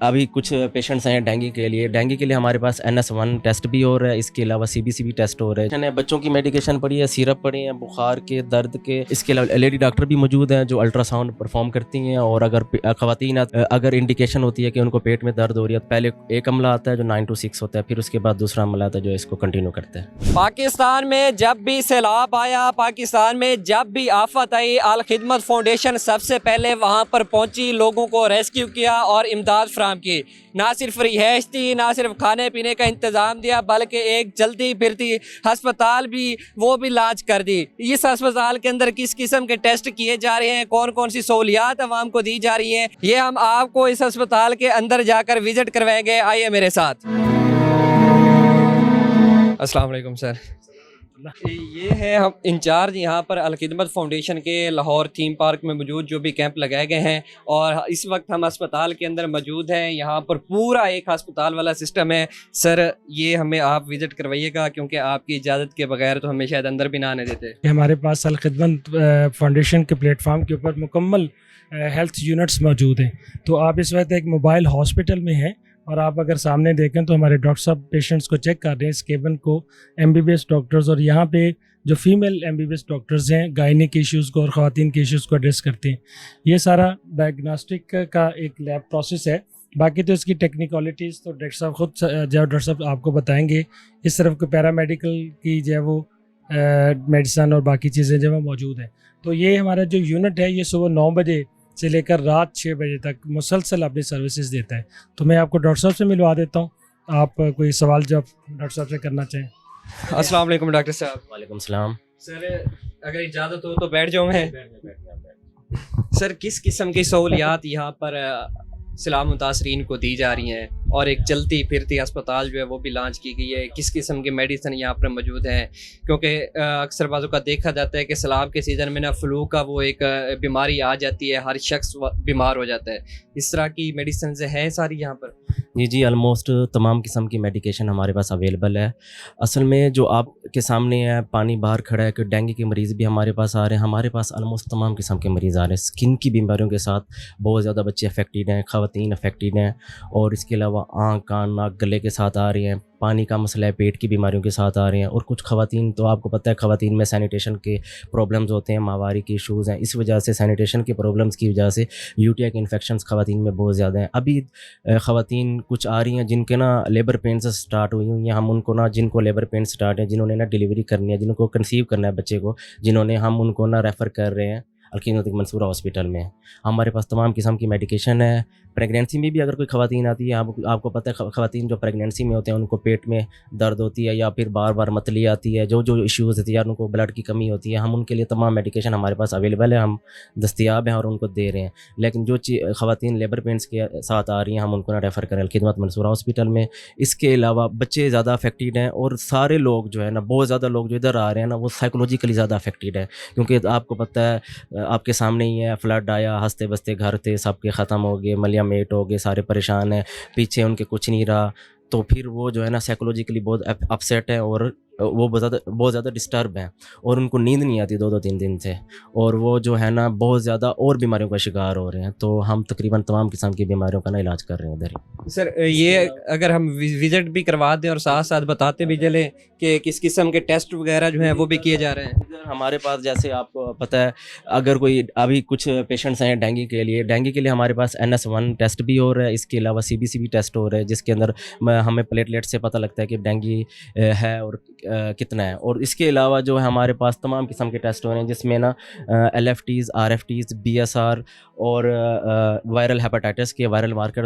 अभी कुछ पेशेंट्स हैं डेंगू के लिए हमारे पास NS1 टेस्ट भी हो रहा है, इसके अलावा CBC भी टेस्ट हो रहा है। बच्चों की मेडिकेशन पड़ी है, सिरप पड़ी है बुखार के, दर्द के। इसके अलावा लेडी डॉक्टर भी मौजूद हैं जो अल्ट्रासाउंड परफॉर्म करती हैं, और अगर खवातीन अगर इंडिकेशन होती है कि उनको पेट में दर्द हो रही है, पहले एक अमला आता है जो 9 to 6 होता है, फिर उसके बाद दूसरा अमला आता है जो इसको कंटिन्यू करता है। पाकिस्तान में जब भी सैलाब आया, पाकिस्तान में जब भी आफत आई, अल खिदमत फाउंडेशन सबसे पहले वहाँ पर पहुँची, लोगों को रेस्क्यू किया और इमदाद फराहम की। ना सिर्फ रिहाइश दी, ना सिर्फ खाने पीने का इंतज़ाम दिया, बल्कि एक चलती फिरती हस्पताल भी वो भी लॉन्च कर दी। इस अस्पताल के अंदर किस किस्म के टेस्ट किए जा रहे हैं, कौन कौन सी सहूलियात आवाम को दी जा रही हैं, ये हम आपको इस अस्पताल के अंदर जाकर विजिट करवाएंगे। आइए मेरे साथ। अस्सलाम वालेकुम सर। ये है हम इंचार्ज यहाँ पर अल खिदमत फाउंडेशन के लाहौर थीम पार्क में मौजूद जो भी कैंप लगाए गए हैं, और इस वक्त हम अस्पताल के अंदर मौजूद हैं। यहाँ पर पूरा एक अस्पताल वाला सिस्टम है। सर ये हमें आप विज़िट करवाइएगा, क्योंकि आपकी इजाज़त के बगैर तो हमें शायद अंदर भी ना आने देते। हमारे पास अल खिदमत फाउंडेशन के प्लेटफॉर्म के ऊपर मुकम्मल हेल्थ यूनिट्स मौजूद हैं। तो आप इस वक्त एक मोबाइल हॉस्पिटल में हैं, और आप अगर सामने देखें तो हमारे डॉक्टर साहब पेशेंट्स को चेक कर रहे हैं, इस केबिन को MBBS डॉक्टर्स, और यहाँ पे जो फीमेल MBBS डॉक्टर्स हैं गायनी के इश्यूज़ को और ख़वातीन के इश्यूज़ को एड्रेस करते हैं। ये सारा डायग्नोस्टिक का एक लैब प्रोसेस है। बाकी तो इसकी टेक्निकलिटीज़ तो डॉक्टर साहब खुद डॉक्टर साहब आपको बताएंगे। इस तरफ को पैरामेडिकल की जो है वो मेडिसन और बाकी चीज़ें जो है मौजूद हैं। तो ये हमारा जो यूनिट है ये सुबह 9 बजे से लेकर रात 6 बजे तक मुसलसल अपनी सर्विसेज देता है। तो मैं आपको डॉक्टर साहब से मिलवा देता हूँ, आप कोई सवाल जब डॉक्टर साहब से करना चाहें। अस्सलाम वालेकुम डॉक्टर साहब। वालेकुम सलाम। सर अगर इजाज़त हो तो बैठ जाऊँ मैं। सर किस किस्म की सहूलियात यहाँ पर सलाम मुतासरीन को दी जा रही हैं, और एक चलती फिरती अस्पताल जो है वो भी लॉन्च की गई है, किस किस्म की मेडिसिन यहाँ पर मौजूद हैं? क्योंकि अक्सर बाज़ों का देखा जाता है कि सैलाब के सीज़न में ना फ्लू का वो एक बीमारी आ जाती है, हर शख्स बीमार हो जाता है। इस तरह की मेडिसिन है सारी यहाँ पर? जी ऑलमोस्ट तमाम किस्म की मेडिकेशन हमारे पास अवेलेबल है। असल में जो आपके सामने है, पानी बाहर खड़ा है कि डेंगू के मरीज़ भी हमारे पास आ रहे हैं। हमारे पास ऑलमोस्ट तमाम किस्म के मरीज़ आ रहे हैं। स्किन की बीमारियों के साथ बहुत ज़्यादा बच्चे अफेक्टेड हैं, ख़वातीन अफेक्टेड हैं, और इसके अलावा आँख, कान, नाक, गले के साथ आ रही हैं। पानी का मसला है, पेट की बीमारियों के साथ आ रहे हैं। और कुछ ख़वातीन तो आपको पता है ख़वातीन में सैनिटेशन के प्रॉब्लम्स होते हैं, माहवारी के इशूज़ हैं। इस वजह से सैनिटेशन के प्रॉब्लम्स की वजह से UTI के इन्फेक्शंस ख़वातीन में बहुत ज़्यादा हैं। अभी ख़वातीन कुछ आ रही हैं जिनके ना लेबर पेन्स स्टार्ट हुई हुई हैं। हम उनको ना, जिनको लेबर पेन स्टार्ट है, जिन्होंने ना डिलीवरी करनी है, जिनको कंसीव करना है बच्चे को, जिन्होंने, हम उनको ना रेफ़र कर रहे हैं अल खिदमत मंसूरा हॉस्पिटल में। हमारे पास तमाम किस्म की मेडिकेशन है। प्रेगनेंसी में भी अगर कोई ख़वातीन आती है, आपको पता है ख़वातीन जो प्रेगनेंसी में होते हैं उनको पेट में दर्द होती है, या फिर बार बार मतली आती है, जो इश्यूज़ होती है, या उनको ब्लड की कमी होती है, हम उनके लिए तमाम मेडिकेशन हमारे पास अवेलेबल है, हम दस्तियाब हैं और उनको दे रहे हैं। लेकिन जो ख़वातीन लेबर पेन्स के साथ आ रही हैं, हम उनको ना रेफ़र करें अल खिदमत मंसूरा हॉस्पिटल में। इसके अलावा बच्चे ज़्यादा अफेक्टेड हैं, और सारे लोग जो है ना, बहुत ज़्यादा लोग जो इधर आ रहे हैं ना, वो साइकोलॉजिकली ज़्यादा अफेक्टेड है। क्योंकि आपको पता है, आपके सामने ही है, फ्लड आया, हंसते बसते घर थे, सबके ख़त्म हो गए, मलिया मेट हो गए, सारे परेशान हैं, पीछे उनके कुछ नहीं रहा। तो फिर वो जो है ना साइकोलॉजिकली बहुत अपसेट है, और वो बहुत ज़्यादा डिस्टर्ब हैं, और उनको नींद नहीं आती 2-3 दिन से, और वो जो है ना बहुत ज़्यादा और बीमारियों का शिकार हो रहे हैं। तो हम तकरीबन तमाम किस्म की बीमारियों का ना इलाज कर रहे हैं इधर ही। सर ये अगर हम विज़िट भी करवा दें और साथ साथ बताते भी चलें कि किस किस्म के टेस्ट वगैरह जो हैं वो भी किए जा रहे हैं। हमारे पास जैसे आपको पता है, अगर कोई अभी कुछ पेशेंट्स हैं डेंगू के लिए हमारे पास NS1 टेस्ट भी हो रहा है, इसके अलावा CBC भी टेस्ट हो रहा है, जिसके अंदर हमें प्लेटलेट से पता लगता है कि डेंगू है और कितना है। और इसके अलावा जो है हमारे पास तमाम किस्म के टेस्ट हो रहे हैं, जिसमें ना LFTs, RFTs, BSR और वायरल हेपेटाइटिस के वायरल मार्कर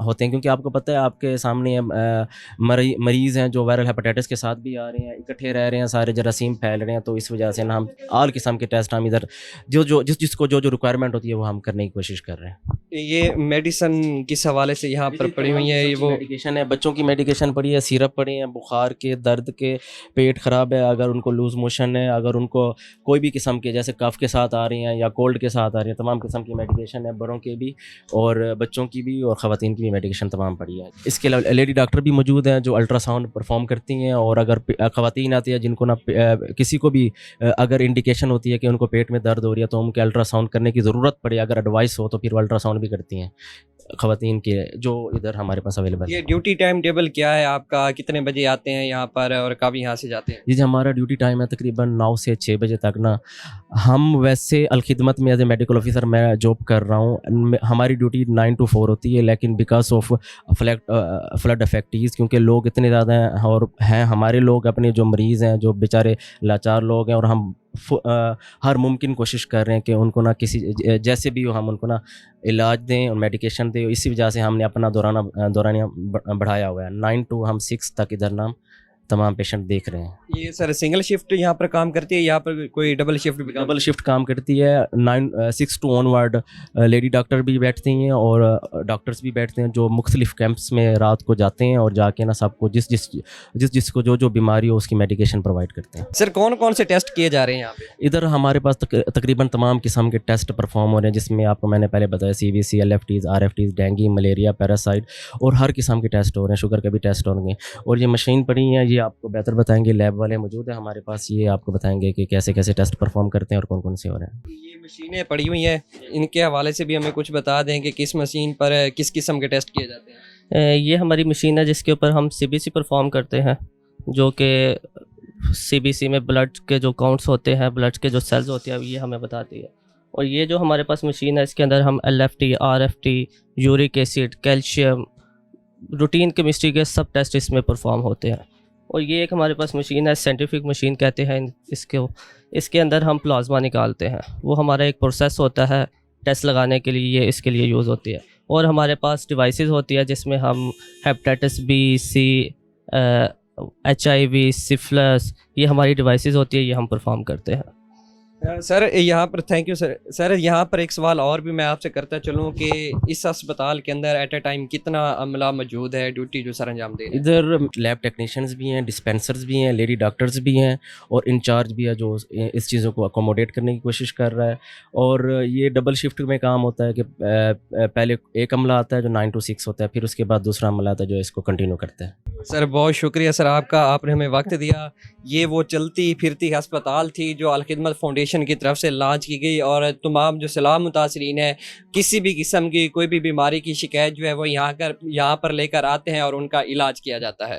होते हैं। क्योंकि आपको पता है, आपके सामने मरीज़ हैं जो वायरल हेपेटाइटिस के साथ भी आ रहे हैं, इकट्ठे रह रहे हैं, सारे जरासीम फैल रहे हैं। तो इस वजह से ना हम आल किस्म के टेस्ट हम इधर जिसको जो रिक्वायरमेंट होती है वो हम करने की कोशिश कर रहे हैं। ये मेडिसिन किस हवाले से यहाँ पर पड़ी हुई है? ये वो मेडिकेशन है, बच्चों की मेडिकेशन पड़ी है, सिरप पड़ी है बुखार के, दर्द के, पेट ख़राब है, अगर उनको लूज़ मोशन है, अगर उनको कोई भी किस्म के जैसे कफ़ के साथ आ रही हैं या कोल्ड के साथ आ रही हैं, तमाम किस्म की मेडिकेशन है, बड़ों के भी और बच्चों की भी और ख़वातीन की भी मेडिकेशन तमाम पड़ी है। इसके अलावा लेडी डॉक्टर भी मौजूद हैं जो अल्ट्रासाउंड परफॉर्म करती हैं, और अगर ख़वातीन आती है जिनको ना किसी को भी अगर इंडिकेशन होती है कि उनको पेट में दर्द हो रही है तो उनके अल्ट्रासाउंड करने की ज़रूरत पड़े, अगर एडवाइस हो तो फिर वो अल्ट्रासाउंड भी करती हैं ख़वातीन के, जो इधर हमारे पास अवेलेबल है। ये ड्यूटी टाइम टेबल क्या है आपका, कितने बजे आते हैं यहाँ पर और कब यहाँ से जाते हैं? जी हमारा ड्यूटी टाइम है तकरीबन 9 से 6 बजे तक ना। हम वैसे अलखिदमत में एज ए मेडिकल ऑफिसर मैं जॉब कर रहा हूँ, हमारी ड्यूटी 9 to 4 होती है, लेकिन बिकॉज ऑफ फ्लड अफेक्टीज़, क्योंकि लोग इतने ज़्यादा हैं और हैं हमारे लोग अपने जो मरीज़ हैं जो बेचारे लाचार लोग हैं, और हम हर मुमकिन कोशिश कर रहे हैं कि उनको ना किसी जैसे भी हो हम उनको ना इलाज दें और मेडिकेशन दें। इसी वजह से हमने अपना दौरानिया बढ़ाया हुआ है। 9 to हम 6 तक इधर ना तमाम पेशेंट देख रहे हैं। ये सर सिंगल शिफ्ट यहाँ पर काम करती है, यहाँ पर कोई डबल शिफ्ट भी डबल शिफ्ट काम करती है। 6 to ऑनवर्ड लेडी डॉक्टर भी बैठती हैं और डॉक्टर्स भी बैठते हैं जो मुख्तलिफ कैंप्स में रात को जाते हैं और जाके ना सबको जिसको जो बीमारी हो उसकी मेडिकेशन प्रोवाइड करते हैं। सर कौन कौन से टेस्ट किए जा रहे हैं यहाँ पे? इधर हमारे पास तकरीबन तमाम किस्म के टेस्ट परफॉर्म हो रहे हैं, जिसमें आपको मैंने पहले बताया CVC, LFTs, RFTs, dengue, malaria, parasite और हर किस्म के टेस्ट हो रहे हैं, शुगर के भी टेस्ट होंगे। और ये मशीन पड़ी हैं, ये आपको बेहतर बताएंगे, लैब वाले मौजूद है हमारे पास, ये आपको बताएंगे कि कैसे कैसे टेस्ट परफॉर्म करते हैं और कौन कौन से हो रहे हैं। ये मशीनें पड़ी हुई हैं, इनके हवाले से भी हमें कुछ बता दें कि किस मशीन पर किस किस्म के टेस्ट किए जाते हैं। ये हमारी मशीन है जिसके ऊपर हम CBC परफॉर्म करते हैं, जो कि CBC में ब्लड के जो काउंट्स होते हैं, ब्लड के जो सेल्स होते हैं, ये हमें बताती है। और ये जो हमारे पास मशीन है इसके अंदर हम LFT, RFT, uric acid, calcium, routine chemistry के सब टेस्ट इसमें परफॉर्म होते हैं। और ये एक हमारे पास मशीन है, साइंटिफिक मशीन कहते हैं इसके अंदर हम प्लाज्मा निकालते हैं। वो हमारा एक प्रोसेस होता है टेस्ट लगाने के लिए, ये इसके लिए यूज़ होती है। और हमारे पास डिवाइसेस होती है जिसमें हम hepatitis B, C, HIV, syphilis, ये हमारी डिवाइसेस होती है, ये हम परफॉर्म करते हैं। सर यहाँ पर थैंक यू सर। सर यहाँ पर एक सवाल और भी मैं आपसे करता चलूँ कि इस अस्पताल के अंदर एट ए टाइम कितना अमला मौजूद है ड्यूटी जो सर अंजाम दे रहे हैं? इधर लैब टेक्नीशियंस भी हैं, डिस्पेंसर्स भी हैं, लेडी डॉक्टर्स भी हैं और इंचार्ज भी है जो इस चीज़ों को अकोमोडेट करने की कोशिश कर रहा है। और ये डबल शिफ्ट में काम होता है कि पहले एक अमला आता है जो 9 to 6 होता है, फिर उसके बाद दूसरा अमला आता है जो इसको कंटिन्यू करता है। सर बहुत शुक्रिया सर आपका, आपने हमें वक्त दिया। ये वो चलती फिरती अस्पताल थी जो अलखिदमत फाउंडेशन की तरफ से लॉन्च की गई, और तमाम जो सलाम मुतासरीन है किसी भी किस्म की कोई भी बीमारी की शिकायत जो है वो यहाँ पर लेकर आते हैं और उनका इलाज किया जाता है।